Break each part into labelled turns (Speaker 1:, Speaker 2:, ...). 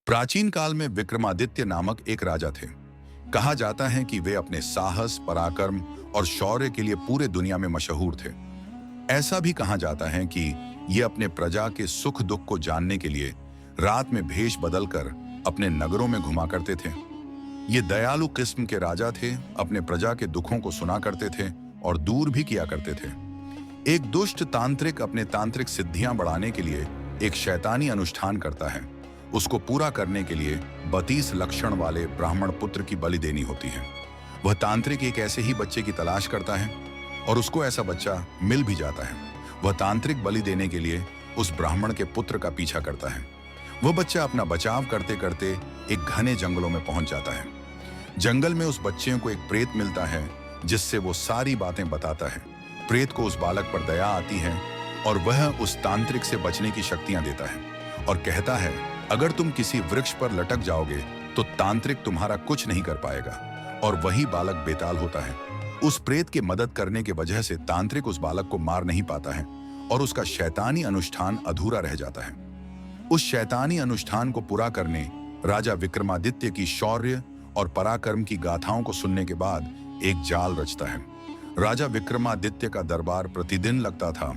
Speaker 1: प्राचीन काल में विक्रमादित्य नामक एक राजा थे। कहा जाता है कि वे अपने साहस, पराक्रम और शौर्य के लिए पूरे दुनिया में मशहूर थे। ऐसा भी कहा जाता है कि ये अपने प्रजा के सुख दुख को जानने के लिए रात में भेष बदलकर अपने नगरों में घुमा करते थे। ये दयालु किस्म के राजा थे, अपने प्रजा के दुखों को सुना करते थे और दूर भी किया करते थे। एक दुष्ट तांत्रिक अपने तांत्रिक सिद्धियां बढ़ाने के लिए एक शैतानी अनुष्ठान करता है। उसको पूरा करने के लिए 32 लक्षण वाले ब्राह्मण पुत्र की बलि देनी होती है। वह तांत्रिक एक ऐसे ही बच्चे की तलाश करता है और उसको ऐसा बच्चा मिल भी जाता है। वह तांत्रिक बलि देने के लिए उस ब्राह्मण के पुत्र का पीछा करता है। वह बच्चा अपना बचाव करते करते एक घने जंगलों में पहुंच जाता है। जंगल में उस बच्चे को एक प्रेत मिलता है जिससे वो सारी बातें बताता है। प्रेत को उस बालक पर दया आती है और वह उस तांत्रिक से बचने की शक्तियां देता है और कहता है, अगर तुम किसी वृक्ष पर लटक जाओगे तो तांत्रिक तुम्हारा कुछ नहीं कर पाएगा। और वही बालक बेताल होता है। उस प्रेत की मदद करने की वजह से तांत्रिक उस बालक को मार नहीं पाता है और उसका शैतानी अनुष्ठान अधूरा रह जाता है। उस शैतानी अनुष्ठान को पूरा करने राजा विक्रमादित्य की शौर्य और पराक्रम की गाथाओं को सुनने के बाद एक जाल रचता है। राजा विक्रमादित्य का दरबार प्रतिदिन लगता था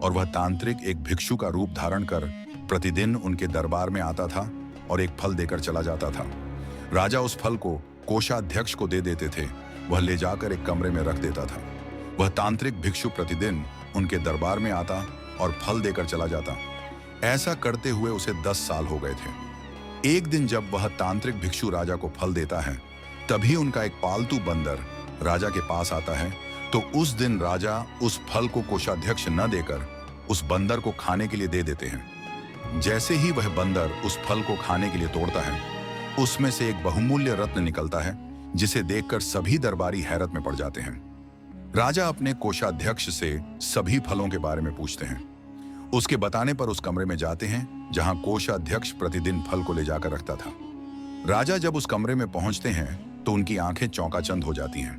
Speaker 1: और वह तांत्रिक एक भिक्षु का रूप धारण कर प्रतिदिन उनके दरबार में आता था और एक फल देकर चला जाता था। राजा उस फल को कोषाध्यक्ष को दे देते थे। वह ले जाकर एक कमरे में रख देता था। वह तांत्रिक भिक्षु प्रतिदिन उनके दरबार में आता और फल देकर चला जाता। ऐसा करते हुए उसे 10 साल हो गए थे। एक दिन जब वह तांत्रिक भिक्षु राजा को फल देता है, तभी उनका एक पालतू बंदर राजा के पास आता है। तो उस दिन राजा उस फल को कोषाध्यक्ष न देकर उस बंदर को खाने के लिए दे देते हैं। जैसे ही वह बंदर उस फल को खाने के लिए तोड़ता है, उसमें से एक बहुमूल्य रत्न निकलता है जिसे देखकर सभी दरबारी हैरत में पड़ जाते हैं। राजा अपने कोषाध्यक्ष से सभी फलों के बारे में पूछते हैं। उसके बताने पर उस कमरे में जाते हैं जहां कोषाध्यक्ष प्रतिदिन फल को ले जाकर रखता था। राजा जब उस कमरे में पहुंचते हैं तो उनकी आंखें चौंकाचंद हो जाती हैं,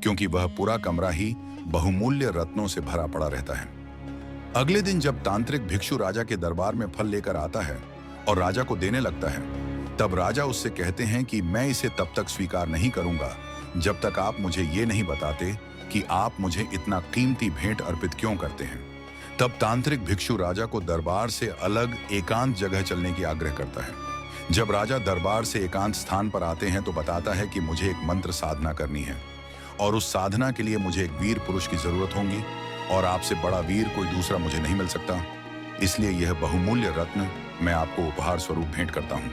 Speaker 1: क्योंकि वह पूरा कमरा ही बहुमूल्य रत्नों से भरा पड़ा रहता है। अगले दिन जब तांत्रिक भिक्षु राजा के दरबार में फल लेकर आता है और राजा को देने लगता है, तब राजा उससे कहते हैं कि मैं इसे तब तक स्वीकार नहीं करूंगा जब तक आप मुझे ये नहीं बताते कि आप मुझे इतना कीमती भेंट अर्पित क्यों करते हैं। तब तांत्रिक भिक्षु राजा को दरबार से अलग एकांत जगह चलने की आग्रह करता है। जब राजा दरबार से एकांत स्थान पर आते हैं तो बताता है कि मुझे एक मंत्र साधना करनी है और उस साधना के लिए मुझे एक वीर पुरुष की जरूरत होगी और आपसे बड़ा वीर कोई दूसरा मुझे नहीं मिल सकता। इसलिए यह बहुमूल्य रत्न मैं आपको उपहार स्वरूप भेंट करता हूँ।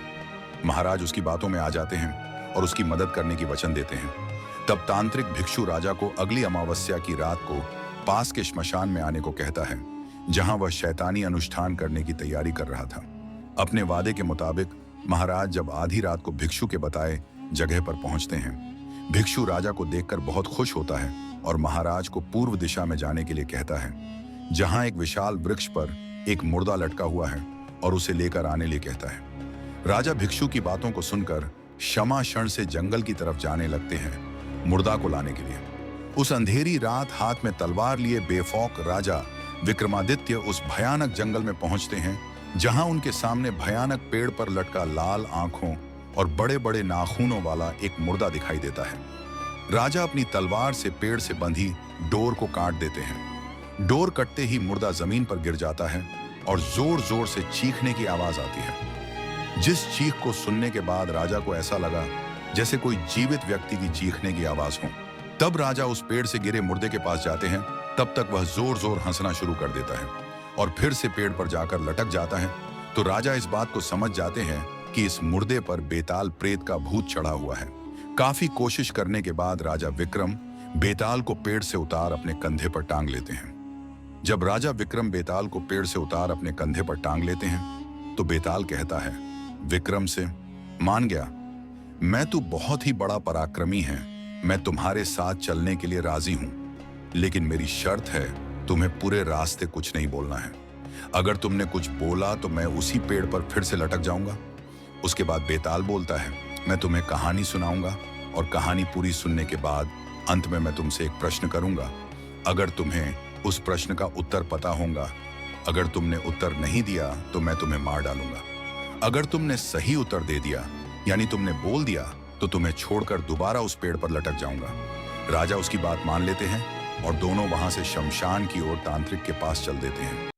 Speaker 1: महाराज उसकी बातों में आ जाते हैं और उसकी मदद करने की वचन देते हैं। तब तांत्रिक भिक्षु राजा को अगली अमावस्या की रात को पास के श्मशान में आने को कहता है, जहां वह शैतानी अनुष्ठान करने की तैयारी कर रहा था। अपने वादे के मुताबिक महाराज जब आधी रात को भिक्षु के बताए जगह पर पहुंचते हैं। भिक्षु राजा को देखकर बहुत खुश होता है और महाराज को पूर्व दिशा में जाने के लिए कहता है, जहां एक विशाल वृक्ष पर एक मुर्दा लटका हुआ है, और उसे लेकर आने लिए कहता है। राजा भिक्षु की बातों को सुनकर क्षमा क्षण से जंगल की तरफ जाने लगते हैं मुर्दा को लाने के लिए। उस अंधेरी रात हाथ में तलवार लिए बेफौक राजा विक्रमादित्य उस भयानक जंगल में पहुंचते हैं, जहां उनके सामने भयानक पेड़ पर लटका लाल आंखों और बड़े बड़े नाखूनों वाला एक मुर्दा दिखाई देता है। राजा अपनी तलवार से पेड़ से बंधी डोर को काट देते हैं। डोर कटते ही मुर्दा जमीन पर गिर जाता है और जोर जोर से चीखने की आवाज आती है। जिस चीख को सुनने के बाद राजा को ऐसा लगा जैसे कोई जीवित व्यक्ति की चीखने की आवाज हो। तब राजा उस पेड़ से गिरे मुर्दे के पास जाते हैं। तब तक वह जोर जोर हंसना शुरू कर देता है और फिर से पेड़ पर जाकर लटक जाता है। तो राजा इस बात को समझ जाते हैं कि इस मुर्दे पर बेताल प्रेत का भूत चढ़ा हुआ है। काफी कोशिश करने के बाद राजा विक्रम बेताल को पेड़ से उतार अपने कंधे पर टांग लेते हैं। जब राजा विक्रम बेताल को पेड़ से उतार अपने कंधे पर टांग लेते हैं तो बेताल कहता है विक्रम से, मान गया, मैं तू बहुत ही बड़ा पराक्रमी है, मैं तुम्हारे साथ चलने के लिए राजी हूं, लेकिन मेरी शर्त है तुम्हें पूरे रास्ते कुछ नहीं बोलना है। अगर तुमने कुछ बोला तो मैं उसी पेड़ पर फिर से लटक जाऊंगा। उसके बाद बेताल बोलता है, मैं तुम्हें कहानी सुनाऊंगा और कहानी पूरी सुनने के बाद अंत में मैं तुमसे एक प्रश्न करूंगा। अगर तुम्हें उस प्रश्न का उत्तर पता होगा, अगर तुमने उत्तर नहीं दिया तो मैं तुम्हें मार डालूंगा। अगर तुमने सही उत्तर दे दिया, यानी तुमने बोल दिया, तो तुम्हें छोड़कर दोबारा उस पेड़ पर लटक जाऊंगा। राजा उसकी बात मान लेते हैं और दोनों वहां से शमशान की ओर तांत्रिक के पास चल देते हैं।